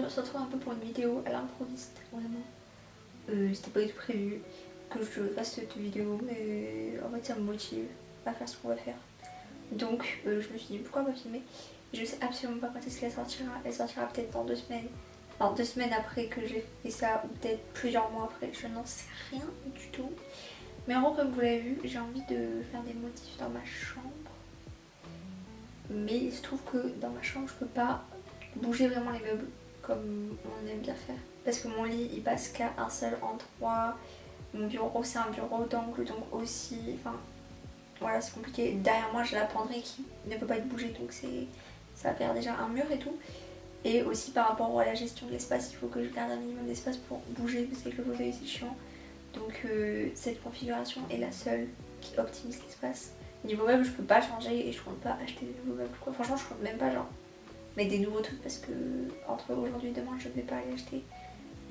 on se retrouve un peu pour une vidéo à l'improviste, vraiment. C'était pas du tout prévu que je fasse cette vidéo, mais en fait ça me motive à faire ce qu'on va faire. Donc je me suis dit pourquoi pas filmer. Je sais absolument pas quand est-ce qu'elle sortira. Elle sortira peut-être dans 2 semaines. Alors 2 semaines après que j'ai fait ça, ou peut-être plusieurs mois après, je n'en sais rien du tout. Mais en gros, comme vous l'avez vu, j'ai envie de faire des motifs dans ma chambre. Mais il se trouve que dans ma chambre, je peux pas bouger vraiment les meubles comme on aime bien faire. Parce que mon lit, il passe qu'à un seul endroit. Mon bureau, c'est un bureau d'angle, donc aussi, enfin, voilà, c'est compliqué. Derrière moi, j'ai la penderie qui ne peut pas être bougée, donc ça perd déjà un mur et tout. Et aussi par rapport à la gestion de l'espace, il faut que je garde un minimum d'espace pour bouger, parce que le fauteuil c'est chiant. Donc cette configuration est la seule qui optimise l'espace. Niveau meubles, je peux pas changer et je compte pas acheter des nouveaux meubles quoi. Franchement, je compte même pas genre mettre des nouveaux trucs parce que entre aujourd'hui et demain, je ne vais pas aller acheter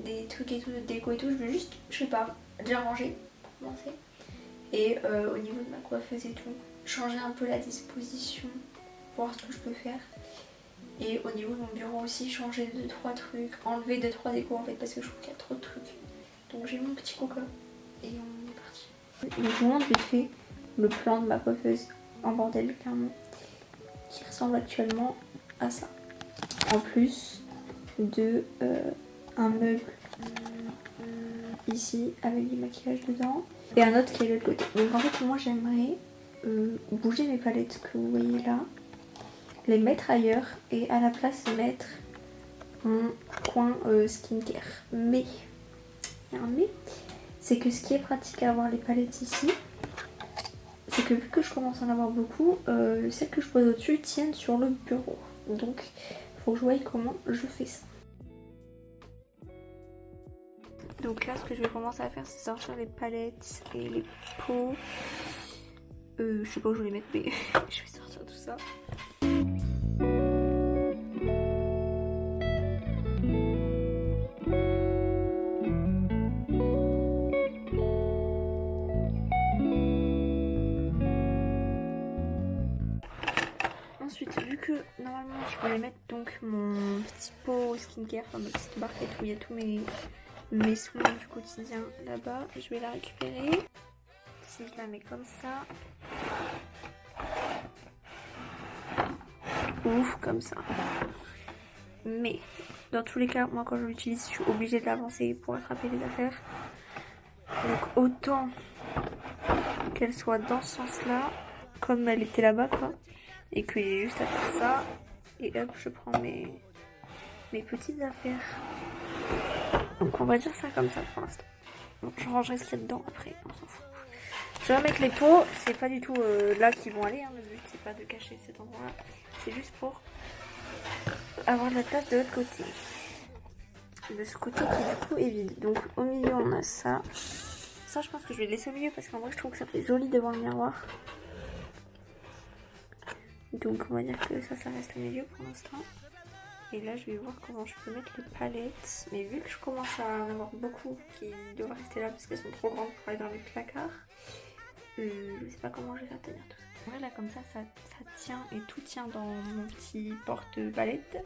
des trucs et tout, de déco et tout. Je veux juste, je sais pas, déjà ranger pour commencer. Et au niveau de ma coiffeuse et tout, changer un peu la disposition, voir ce que je peux faire. Et au niveau de mon bureau aussi, changer 2-3 trucs, enlever 2-3 décos en fait parce que je trouve qu'il y a trop de trucs. Donc j'ai mon petit coca et on est parti. Donc je vous montre vite fait le plan de ma coiffeuse en bordel clairement, qui ressemble actuellement à ça. En plus de un meuble ici avec du maquillage dedans et un autre qui est de l'autre côté. Donc en fait moi j'aimerais bouger mes palettes que vous voyez là, les mettre ailleurs et à la place mettre mon coin skincare. Mais, il y a un mais, c'est que ce qui est pratique à avoir les palettes ici, c'est que vu que je commence à en avoir beaucoup, celles que je pose au-dessus tiennent sur le bureau. Donc il faut que je voie comment je fais ça. Donc là ce que je vais commencer à faire c'est sortir les palettes et les pots. Je sais pas où je vais les mettre mais je vais sortir tout ça. Ensuite, vu que normalement je voulais mettre donc mon petit pot skincare, enfin ma petite barquette où il y a tous mes soins du quotidien là-bas, je vais la récupérer. Si je la mets comme ça, ouf, comme ça. Mais dans tous les cas, moi quand je l'utilise, je suis obligée de l'avancer pour attraper les affaires. Donc autant qu'elle soit dans ce sens-là, comme elle était là-bas quoi. Et qu'il y ait juste à faire ça. Et hop, je prends mes petites affaires. Donc on va dire ça comme ça pour l'instant. Donc je rangerai ce qu'il y a dedans après, on s'en fout. Je vais mettre les pots, c'est pas du tout là qu'ils vont aller, hein. Le but c'est pas de cacher cet endroit là. C'est juste pour avoir de la place de l'autre côté. De ce côté qui du coup est vide. Donc au milieu on a ça. Ça je pense que je vais le laisser au milieu parce qu'en vrai je trouve que ça fait joli devant le miroir. Donc on va dire que ça reste au milieu pour l'instant. Et là je vais voir comment je peux mettre les palettes. Mais vu que je commence à en avoir beaucoup qui doivent rester là parce qu'elles sont trop grandes pour aller dans les placards, je sais pas comment je vais faire tenir tout ça. En vrai là comme ça tient et tout tient dans mon petit porte-palette.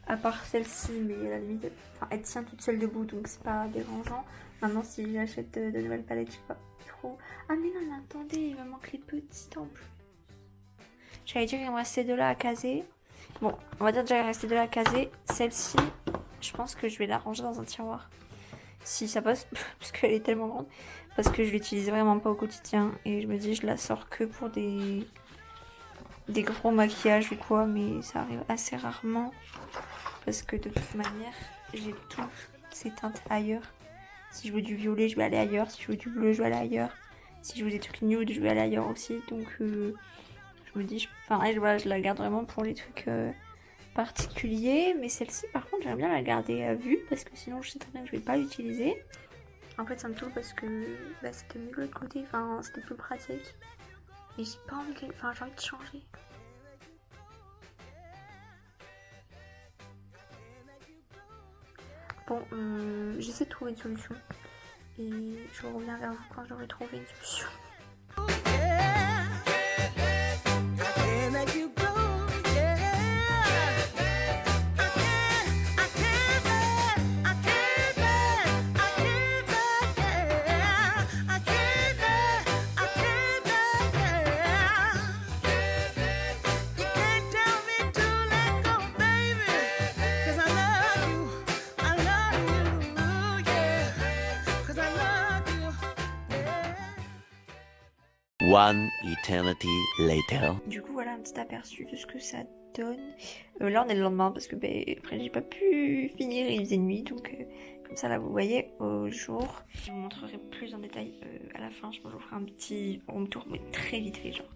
À part celle-ci, mais à la limite, enfin, elle tient toute seule debout donc c'est pas dérangeant. Maintenant si j'achète de nouvelles palettes, je sais pas trop. Ah mais non mais attendez, il me manque les petites en plus. J'allais dire qu'il me restait 2 là à caser. Bon, on va dire déjà qu'il restait 2 là à caser. Celle-ci, je pense que je vais la ranger dans un tiroir. Si ça passe, parce qu'elle est tellement grande. Parce que je l'utilise vraiment pas au quotidien. Et je me dis, je la sors que pour des gros maquillages ou quoi. Mais ça arrive assez rarement. Parce que de toute manière, j'ai toutes ces teintes ailleurs. Si je veux du violet, je vais aller ailleurs. Si je veux du bleu, je vais aller ailleurs. Si je veux des trucs nude, je vais aller ailleurs aussi. Donc... je me dis, voilà, je la garde vraiment pour les trucs particuliers. Mais celle-ci, par contre, j'aime bien la garder à vue parce que sinon, je sais très bien que je vais pas l'utiliser. En fait, ça me saoule parce que c'était mieux de l'autre côté. Enfin, c'était plus pratique. Et j'ai pas envie de... Enfin, j'ai envie de changer. Bon, j'essaie de trouver une solution. Et je reviens vers vous quand j'aurai trouvé une solution. One eternity later. Du coup voilà un petit aperçu de ce que ça donne. Là on est le lendemain parce que après j'ai pas pu finir, il faisait nuit donc comme ça là vous voyez au jour. Je vous montrerai plus en détail à la fin, je vous ferai un petit room tour mais très vite fait genre.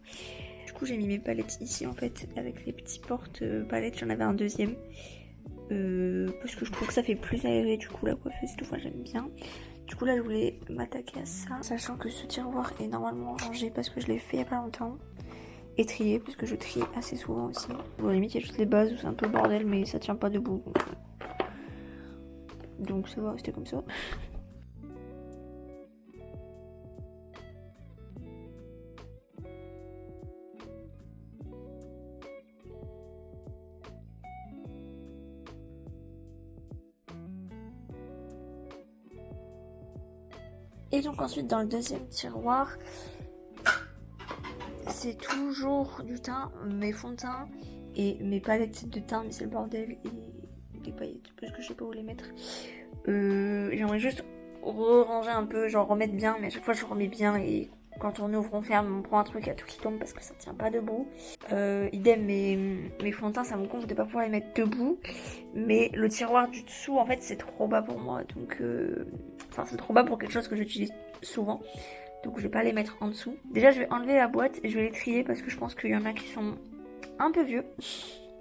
Du coup j'ai mis mes palettes ici en fait avec les petits portes palettes, j'en avais un deuxième. Parce que je trouve que ça fait plus aéré du coup la coiffeuse, tout fois j'aime bien. Du coup là je voulais m'attaquer à ça, sachant que ce tiroir est normalement rangé parce que je l'ai fait il y a pas longtemps. Et trié parce que je trie assez souvent aussi. Bon limite il y a juste les bases où c'est un peu le bordel mais ça tient pas debout. Donc ça va rester comme ça. Et donc ensuite dans le deuxième tiroir, c'est toujours du teint, mes fonds de teint et mes palettes de teint, mais c'est le bordel et des paillettes parce que je sais pas où les mettre. J'aimerais juste ranger un peu, genre remettre bien, mais à chaque fois je remets bien et quand on ouvre on ferme, on prend un truc à tout qui tombe parce que ça tient pas debout. Idem mes fonds de teint, ça me compte de pas pouvoir les mettre debout, mais le tiroir du dessous en fait c'est trop bas pour moi, donc enfin c'est trop bas pour quelque chose que j'utilise souvent. Donc je vais pas les mettre en dessous. Déjà je vais enlever la boîte et je vais les trier parce que je pense qu'il y en a qui sont un peu vieux.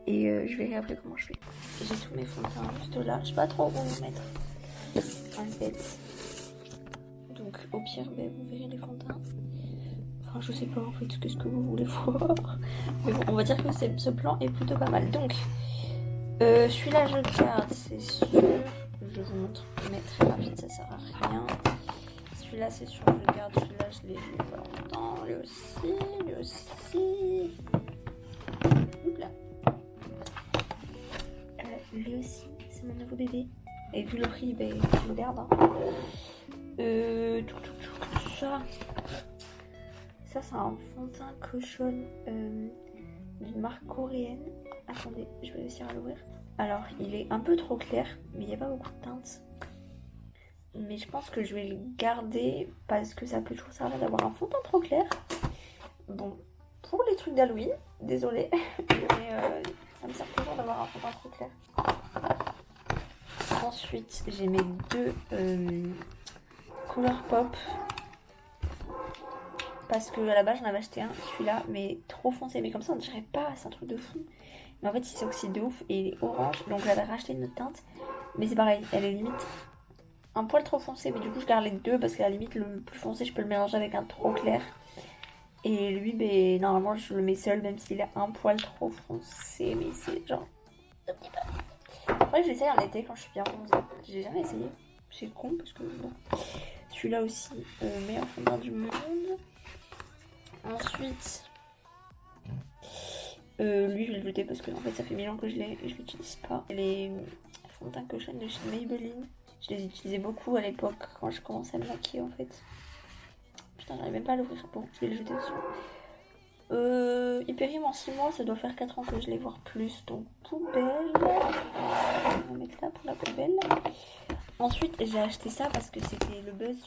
Et je verrai après comment je fais. J'ai tous mes fonds de teint juste là. Je sais pas trop où les mettre. En fait. Donc au pire vous verrez les fonds de teint. Enfin je sais pas en fait qu'est-ce que vous voulez voir. Mais bon on va dire que ce plan est plutôt pas mal. Donc celui-là je le garde c'est sûr. Je vous montre mais très rapide ça sert à rien. Celui-là c'est sûr je le garde, celui-là je l'ai vu pas longtemps, lui aussi. Oula. Lui aussi, c'est mon nouveau bébé. Et vu le prix, je le garde. Hein. Ça c'est un fond de teint cochonne d'une marque coréenne. Attendez, je vais réussir à l'ouvrir. Alors il est un peu trop clair, mais il n'y a pas beaucoup de teinte. Mais je pense que je vais le garder parce que ça peut toujours servir d'avoir un fond de teint trop clair. Bon, pour les trucs d'Halloween, désolée, mais ça me sert toujours d'avoir un fond de teint trop clair. Ensuite, j'ai mes deux Colourpop parce que à la base j'en avais acheté un, celui-là, mais trop foncé. Mais comme ça on dirait pas, c'est un truc de fou. Mais en fait il s'oxyde de ouf et il est orange, donc j'avais racheté une autre teinte. Mais c'est pareil, elle est limite un poil trop foncé, mais du coup je garde les deux parce qu'à la limite le plus foncé je peux le mélanger avec un trop clair. Et lui, normalement je le mets seul même s'il est un poil trop foncé, mais c'est genre un petit peu. Après j'essaye en été quand je suis bien bronzée. J'ai jamais essayé, c'est con parce que bon. Celui-là aussi, meilleur fond de teint du monde. Ensuite, lui je vais le jeter parce que en fait ça fait 1000 ans que je l'ai et je l'utilise pas. Les fonds de teint cochonne de chez Maybelline. Je les utilisais beaucoup à l'époque quand je commençais à me maquiller en fait. Putain, j'arrive même pas à l'ouvrir. Bon, je vais le jeter dessus. Il périme en 6 mois, ça doit faire 4 ans que je les vois plus. Donc poubelle. On va mettre là pour la poubelle. Ensuite, j'ai acheté ça parce que c'était le buzz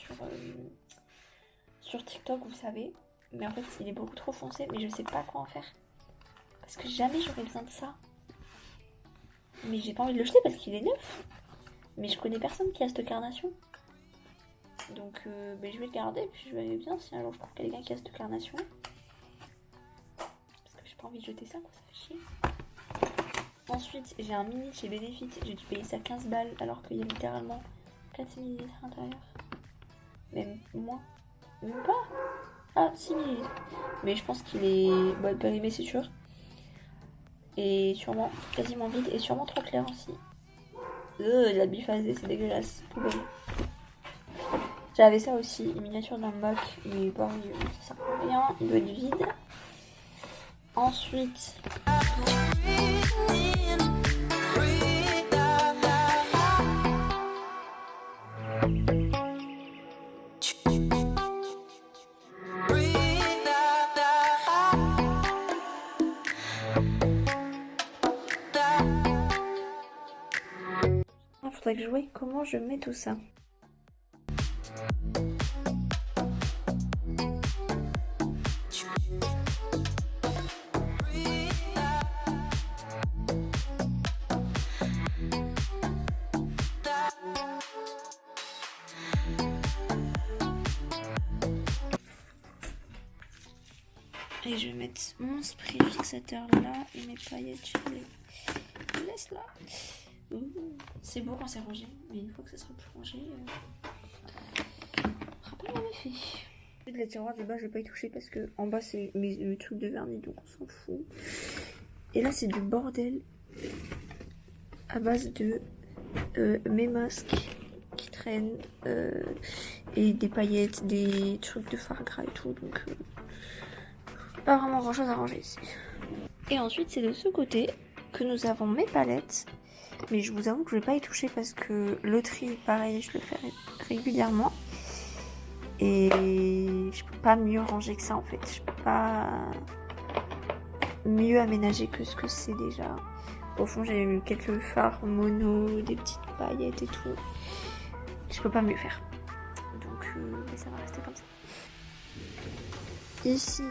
sur TikTok, vous savez. Mais en fait, il est beaucoup trop foncé, mais je sais pas quoi en faire. Parce que jamais j'aurais besoin de ça. Mais j'ai pas envie de le jeter parce qu'il est neuf. Mais je connais personne qui a cette carnation. Donc je vais le garder, puis je vais bien si un jour je trouve quelqu'un qui a cette carnation. Parce que j'ai pas envie de jeter ça, quoi, ça fait chier. Ensuite, j'ai un mini chez Benefit, j'ai dû payer ça 15 balles alors qu'il y a littéralement 4 ml à l'intérieur. Même moins. Même pas. Ah, 6 ml. Mais je pense qu'il est périmé, c'est sûr. Et sûrement quasiment vide et sûrement trop clair aussi. La biphasée, c'est dégueulasse. Poubelle. J'avais ça aussi, une miniature d'un MAC, mais pareil, ça sert à rien, il doit être vide. Ensuite, il faudrait que je voie comment je mets tout ça. Et je vais mettre mon spray fixateur là et mes paillettes, je les laisse là. C'est beau quand c'est rangé, mais une fois que ça sera plus rangé, ça fera pas le même effet. Les tiroirs du bas, je vais pas y toucher parce que en bas c'est mes trucs de vernis, donc on s'en fout. Et là c'est du bordel à base de mes masques qui traînent et des paillettes, des trucs de fard gras et tout, donc pas vraiment grand chose à ranger ici. Et ensuite c'est de ce côté que nous avons mes palettes, mais je vous avoue que je vais pas y toucher parce que le tri pareil je le fais régulièrement et je peux pas mieux ranger que ça en fait, je peux pas mieux aménager que ce que c'est déjà. Au fond j'ai eu quelques fards mono, des petites paillettes et tout, je peux pas mieux faire, donc mais ça va rester comme ça. Ici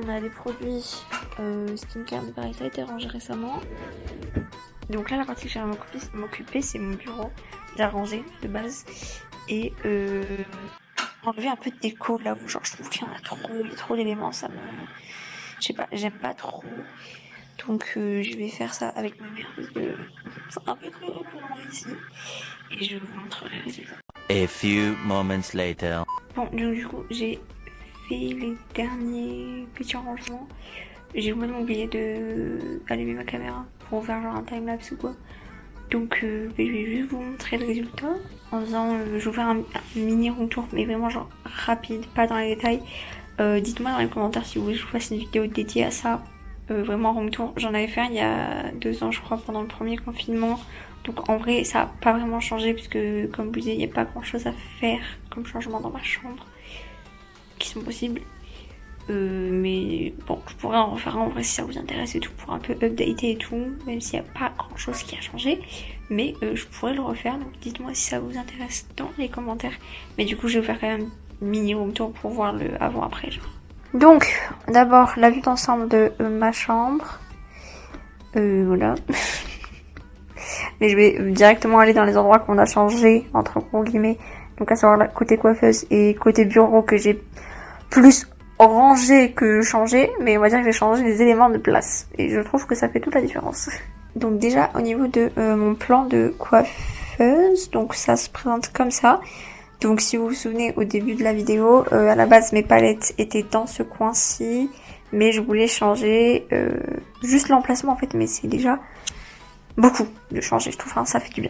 on a les produits skincare, mais pareil ça a été rangé récemment. Donc là la partie que j'ai à m'occuper c'est mon bureau, déjà rangé de base, et enlever un peu de déco là où genre je trouve qu'il y en a trop, il y a trop d'éléments, ça me... Je sais pas, j'aime pas trop. Donc je vais faire ça avec ma mère parce que c'est un peu trop pour moi ici. Et je vous montrerai les résultats. A few moments later. Bon, donc du coup j'ai fait les derniers petits rangements. J'ai complètement oublié de allumer ma caméra pour faire genre un timelapse ou quoi. Donc je vais juste vous montrer le résultat en faisant, je vais vous faire un mini room tour, mais vraiment genre rapide, pas dans les détails. Dites-moi dans les commentaires si vous voulez que je vous fasse une vidéo dédiée à ça. Vraiment room tour, j'en avais fait un il y a 2 ans je crois pendant le premier confinement. Donc en vrai ça n'a pas vraiment changé puisque comme je vous disais il n'y a pas grand chose à faire comme changement dans ma chambre qui sont possibles. Mais bon, je pourrais en refaire un en vrai si ça vous intéresse et tout, pour un peu updater et tout, même s'il n'y a pas grand chose qui a changé, mais je pourrais le refaire, donc dites-moi si ça vous intéresse dans les commentaires. Mais du coup je vais faire quand même un mini room tour pour voir le avant-après genre. Donc d'abord la vue d'ensemble de ma chambre, voilà. Mais je vais directement aller dans les endroits qu'on a changé entre gros guillemets, donc à savoir la côté coiffeuse et côté bureau que j'ai plus rangé que changé, mais on va dire que j'ai changé des éléments de place et je trouve que ça fait toute la différence. Donc déjà au niveau de mon plan de coiffeuse, donc ça se présente comme ça. Donc si vous vous souvenez au début de la vidéo, à la base mes palettes étaient dans ce coin-ci, mais je voulais changer juste l'emplacement en fait, mais c'est déjà beaucoup de changer, je trouve, hein, ça fait du bien.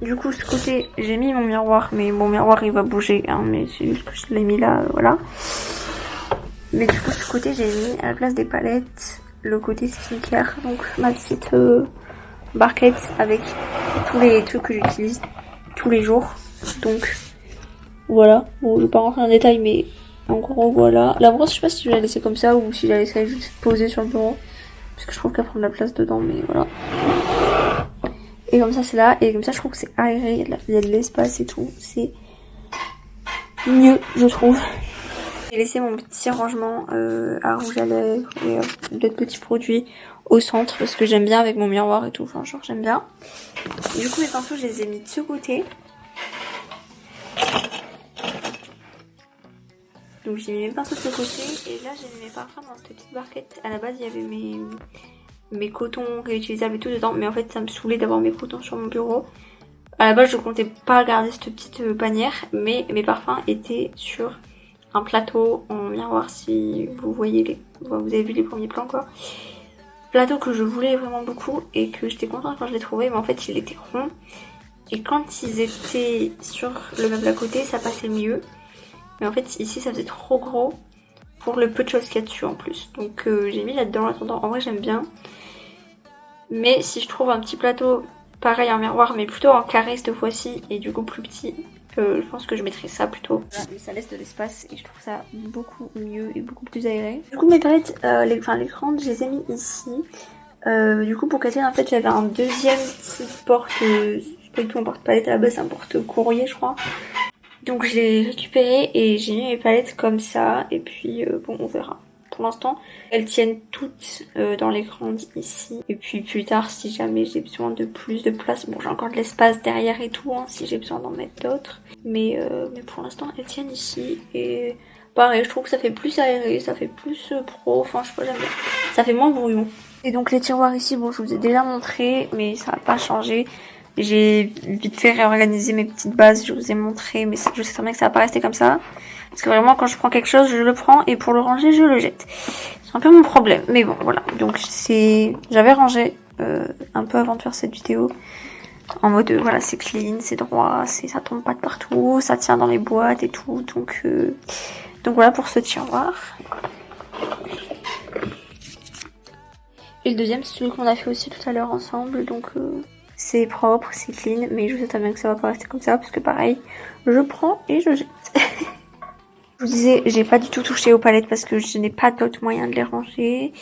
Du coup ce côté j'ai mis mon miroir, mais mon miroir il va bouger, hein, mais c'est juste que je l'ai mis là, voilà. Mais du coup, ce côté, j'ai mis à la place des palettes le côté skincare, donc ma petite barquette avec tous les trucs que j'utilise tous les jours. Donc voilà, bon, je vais pas rentrer en détail, mais en gros, voilà. La brosse, je sais pas si je vais la laisser comme ça ou si je la laisserai juste poser sur le bureau, parce que je trouve qu'elle prend de la place dedans, mais voilà. Et comme ça, c'est là, et comme ça, je trouve que c'est aéré, il y a de l'espace et tout, c'est mieux, je trouve. J'ai laissé mon petit rangement à rouge à lèvres et d'autres petits produits au centre parce que j'aime bien avec mon miroir et tout, enfin genre j'aime bien. Et du coup mes pinceaux je les ai mis de ce côté. Donc j'ai mis mes pinceaux de ce côté et là j'ai mis mes parfums dans cette petite barquette. À la base il y avait mes cotons réutilisables et tout dedans, mais en fait ça me saoulait d'avoir mes cotons sur mon bureau. À la base je comptais pas garder cette petite panière, mais mes parfums étaient sur un plateau en miroir, si vous voyez vous avez vu les premiers plans quoi. Plateau que je voulais vraiment beaucoup et que j'étais contente quand je l'ai trouvé, mais en fait il était rond et quand ils étaient sur le meuble à côté ça passait mieux, mais en fait ici ça faisait trop gros pour le peu de choses qu'il y a dessus en plus, donc j'ai mis là-dedans en attendant. En vrai j'aime bien, mais si je trouve un petit plateau pareil en miroir mais plutôt en carré cette fois-ci et du coup plus petit, je pense que je mettrai ça plutôt. Ça laisse de l'espace et je trouve ça beaucoup mieux et beaucoup plus aéré. Du coup mes palettes, les grandes, je les ai mis ici. Du coup pour Catherine en fait j'avais un deuxième petit porte, c'est pas du tout un porte-palette à la base, c'est un porte-courrier je crois. Donc je l'ai récupéré et j'ai mis mes palettes comme ça et puis bon on verra. Pour l'instant, elles tiennent toutes dans les grandes ici. Et puis plus tard, si jamais j'ai besoin de plus de place, bon j'ai encore de l'espace derrière et tout, hein, si j'ai besoin d'en mettre d'autres. Mais pour l'instant, elles tiennent ici. Et Pareil, je trouve que ça fait plus aéré, ça fait plus pro, enfin je sais pas, j'aime bien. Ça fait moins brouillon. Et donc les tiroirs ici, bon je vous ai déjà montré, mais ça n'a pas changé. J'ai vite fait réorganiser mes petites bases, je vous ai montré, mais je sais très bien que ça va pas rester comme ça. Parce que vraiment quand je prends quelque chose, je le prends et pour le ranger, je le jette. C'est un peu mon problème, mais bon voilà. Donc j'avais rangé un peu avant de faire cette vidéo. En mode voilà, c'est clean, c'est droit, ça tombe pas de partout, ça tient dans les boîtes et tout. Donc voilà pour ce tiroir. Et le deuxième, c'est celui qu'on a fait aussi tout à l'heure ensemble. Donc c'est propre, c'est clean, mais je sais très bien que ça va pas rester comme ça parce que pareil, je prends et je jette. Je vous disais, j'ai pas du tout touché aux palettes parce que je n'ai pas d'autre moyen de les ranger.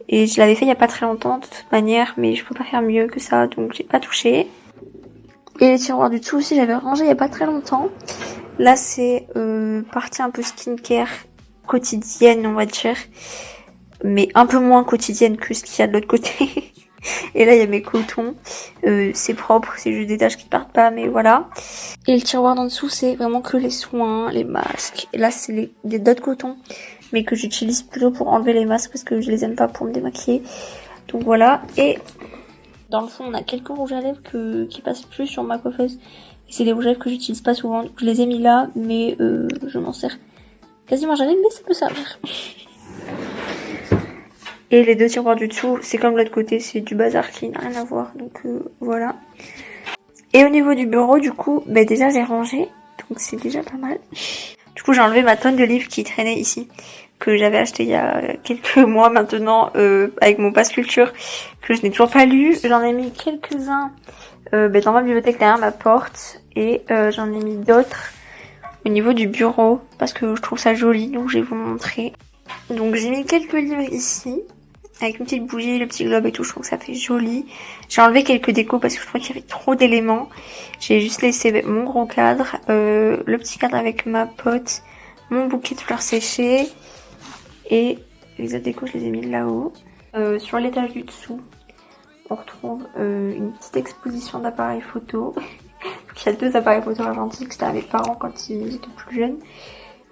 Et je l'avais fait il y a pas très longtemps de toute manière, mais je peux pas faire mieux que ça, donc j'ai pas touché. Et les tiroirs du dessous aussi, j'avais rangé il y a pas très longtemps. Là, c'est partie un peu skincare quotidienne, on va dire. Mais un peu moins quotidienne que ce qu'il y a de l'autre côté. Et là, il y a mes cotons. C'est propre, c'est juste des taches qui partent pas, mais voilà. Et le tiroir d'en dessous, c'est vraiment que les soins, les masques. Et là, c'est d'autres cotons, mais que j'utilise plutôt pour enlever les masques parce que je les aime pas pour me démaquiller. Donc voilà. Et dans le fond, on a quelques rouges à lèvres qui passent plus sur ma coiffeuse. Et c'est des rouges à lèvres que j'utilise pas souvent. Donc je les ai mis là, mais je m'en sers quasiment jamais, mais ça peut servir. Et les deux tiroirs du dessous, c'est comme l'autre côté, c'est du bazar qui n'a rien à voir. Donc voilà. Et au niveau du bureau, du coup, déjà j'ai rangé. Donc c'est déjà pas mal. Du coup, j'ai enlevé ma tonne de livres qui traînait ici, que j'avais acheté il y a quelques mois maintenant, avec mon pass culture, que je n'ai toujours pas lu. J'en ai mis quelques-uns dans ma bibliothèque derrière ma porte, et j'en ai mis d'autres au niveau du bureau, parce que je trouve ça joli, donc je vais vous montrer. Donc j'ai mis quelques livres ici, avec une petite bougie, le petit globe et tout, je trouve que ça fait joli. J'ai enlevé quelques décos parce que je trouvais qu'il y avait trop d'éléments. J'ai juste laissé mon gros cadre, le petit cadre avec ma pote, mon bouquet de fleurs séchées, et les autres décos je les ai mis là-haut. Sur l'étage du dessous, on retrouve une petite exposition d'appareils photo. Il y a 2 appareils photo argentiques que c'était à mes parents quand ils étaient plus jeunes.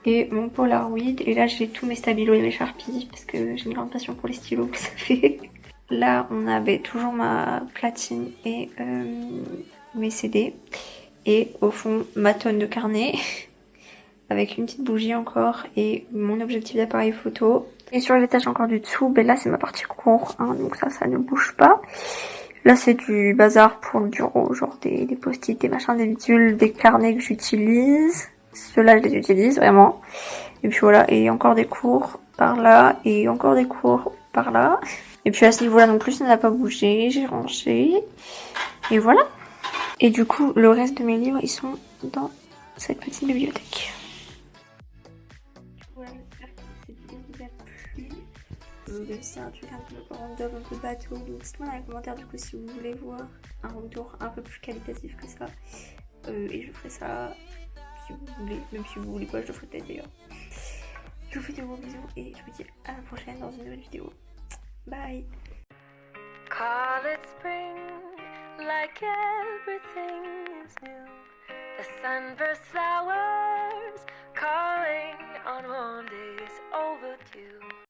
Et mon Polaroid, et là j'ai tous mes stabilos et mes Sharpies parce que j'ai une grande passion pour les stylos, vous savez. Là on avait toujours ma platine et mes CD, et au fond ma tonne de carnet avec une petite bougie encore et mon objectif d'appareil photo. Et sur l'étage encore du dessous, là c'est ma partie court, hein, donc ça ne bouge pas. Là c'est du bazar pour le bureau, genre des post-it, des machins, des bidules, des carnets que j'utilise. Ceux-là, je les utilise vraiment. Et puis voilà, et encore des cours par là, et encore des cours par là. Et puis à ce niveau-là non plus, ça n'a pas bougé, j'ai rangé. Et voilà. Et du coup, le reste de mes livres, ils sont dans cette petite bibliothèque. Voilà, j'espère que cette vidéo vous a plu. C'est un truc un peu random, un peu bateau. Donc dites-moi dans les commentaires du coup si vous voulez voir un retour un peu plus qualitatif que ça. Et je ferai ça si vous voulez, même si vous voulez pas, je le ferai peut-être d'ailleurs. Je vous fais de gros bisous et je vous dis à la prochaine dans une nouvelle vidéo. Bye. Call it spring, like everything is new. The sunburst flowers